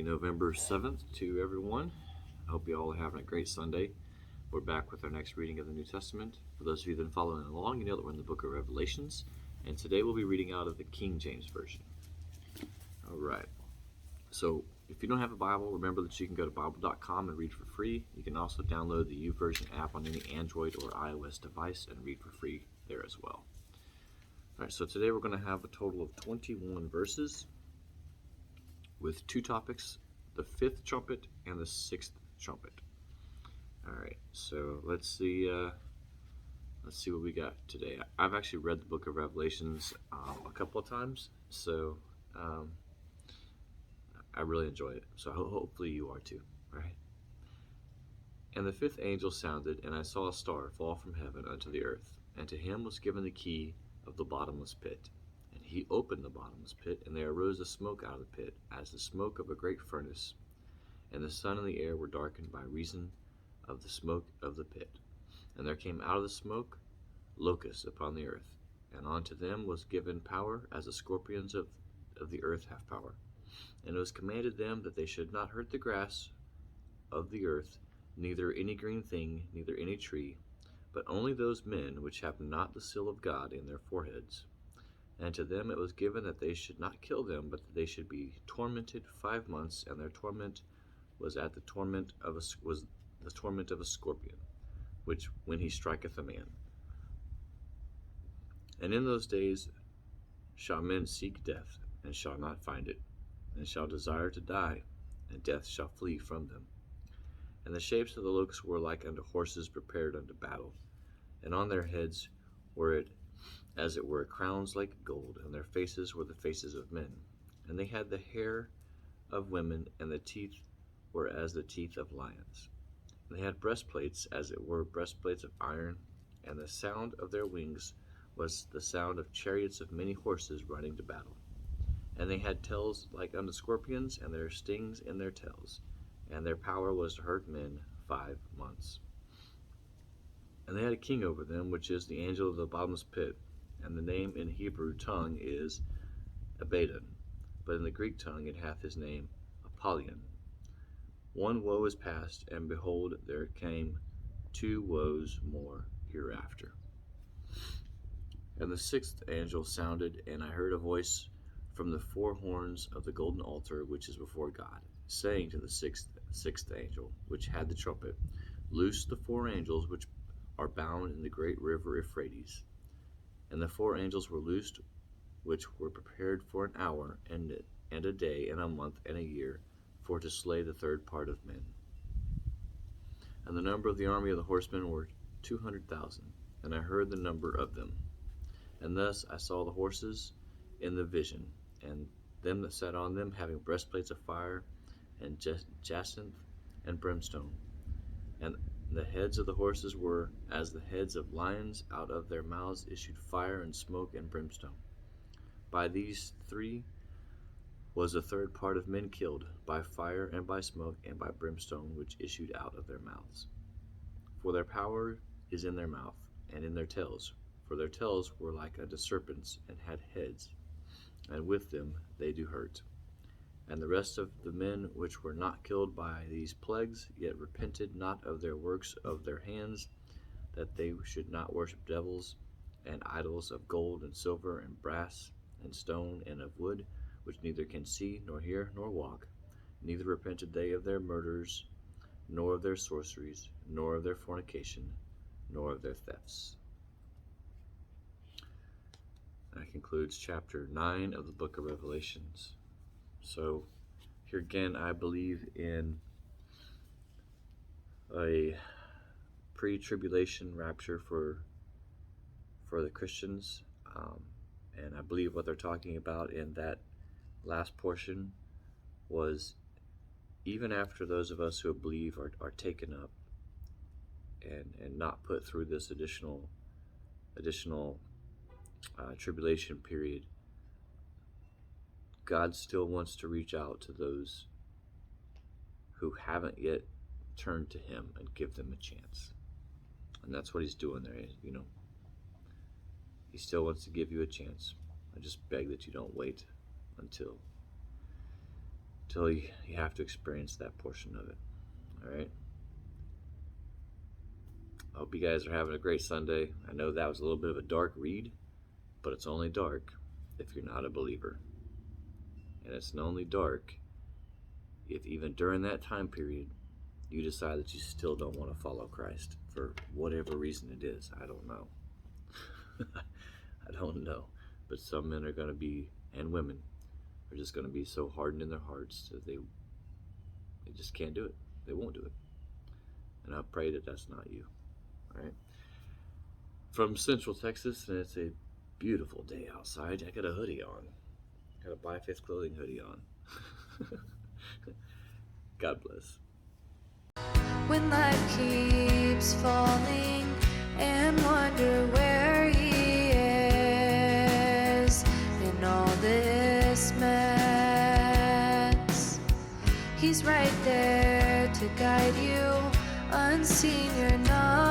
November 7th to everyone. I hope you all are having a great Sunday. We're back with our next reading of the New Testament. For those of you that have been following along, you know that we're in the book of Revelations, and today we'll be reading out of the King James Version. All right. So if you don't have a Bible, remember that you can go to Bible.com and read for free. You can also download the YouVersion app on any Android or iOS device and read for free there as well. All right, so today we're going to have a total of 21 verses with two topics, the fifth trumpet and the sixth trumpet. All right, so let's see what we got today. I've actually read the book of Revelations a couple of times, so I really enjoy it. So hopefully you are too, right? And the fifth angel sounded, and I saw a star fall from heaven unto the earth, and to him was given the key of the bottomless pit. And he opened the bottomless pit, and there arose a smoke out of the pit, as the smoke of a great furnace. And the sun and the air were darkened by reason of the smoke of the pit. And there came out of the smoke locusts upon the earth, and unto them was given power, as the scorpions of the earth have power. And it was commanded them that they should not hurt the grass of the earth, neither any green thing, neither any tree, but only those men which have not the seal of God in their foreheads. And to them it was given that they should not kill them, but that they should be tormented 5 months, and their torment was the torment of a scorpion, which when he striketh a man. And in those days shall men seek death, and shall not find it, and shall desire to die, and death shall flee from them. And the shapes of the locusts were like unto horses prepared unto battle, and on their heads were as it were crowns like gold, and their faces were the faces of men. And they had the hair of women, and the teeth were as the teeth of lions. And they had breastplates, as it were breastplates of iron, and the sound of their wings was the sound of chariots of many horses running to battle. And they had tails like unto scorpions, and their stings in their tails, and their power was to hurt men 5 months. And they had a king over them, which is the angel of the bottomless pit, and the name in Hebrew tongue is Abaddon, but in the Greek tongue it hath his name Apollyon. One woe is past, and behold, there came 2 woes more hereafter. And the sixth angel sounded, and I heard a voice from the 4 horns of the golden altar which is before God, saying to the sixth angel, which had the trumpet, Loose the 4 angels which are bound in the great river Euphrates. And the 4 angels were loosed, which were prepared for an hour, and a day, and a month, and a year, for to slay the third part of men. And the number of the army of the horsemen were 200,000, and I heard the number of them. And thus I saw the horses in the vision, and them that sat on them having breastplates of fire, and jacinth and brimstone. And the heads of the horses were as the heads of lions, out of their mouths issued fire and smoke and brimstone. By these 3 was the third part of men killed, by fire and by smoke and by brimstone, which issued out of their mouths. For their power is in their mouth, and in their tails, for their tails were like unto serpents, and had heads, and with them they do hurt. And the rest of the men which were not killed by these plagues, yet repented not of their works of their hands, that they should not worship devils and idols of gold and silver and brass and stone and of wood, which neither can see nor hear nor walk, neither repented they of their murders, nor of their sorceries, nor of their fornication, nor of their thefts. That concludes chapter 9 of the book of Revelations. So here again, I believe in a pre-tribulation rapture for the Christians, and I believe what they're talking about in that last portion was even after those of us who believe are taken up and not put through this additional tribulation period, God still wants to reach out to those who haven't yet turned to him and give them a chance. And that's what he's doing there. He still wants to give you a chance. I just beg that you don't wait until till you have to experience that portion of it. All right. I hope you guys are having a great Sunday. I know that was a little bit of a dark read, but it's only dark if you're not a believer. And it's only dark if even during that time period you decide that you still don't want to follow Christ for whatever reason it is. I don't know. I don't know. But some men are going to be, and women, are just going to be so hardened in their hearts that they just can't do it. They won't do it. And I pray that that's not you. All right. From Central Texas, and it's a beautiful day outside. I got a hoodie on. Got a By Faith Clothing hoodie on. God bless. When life keeps falling and wonder where he is in all this mess, he's right there to guide you, unseen, you're not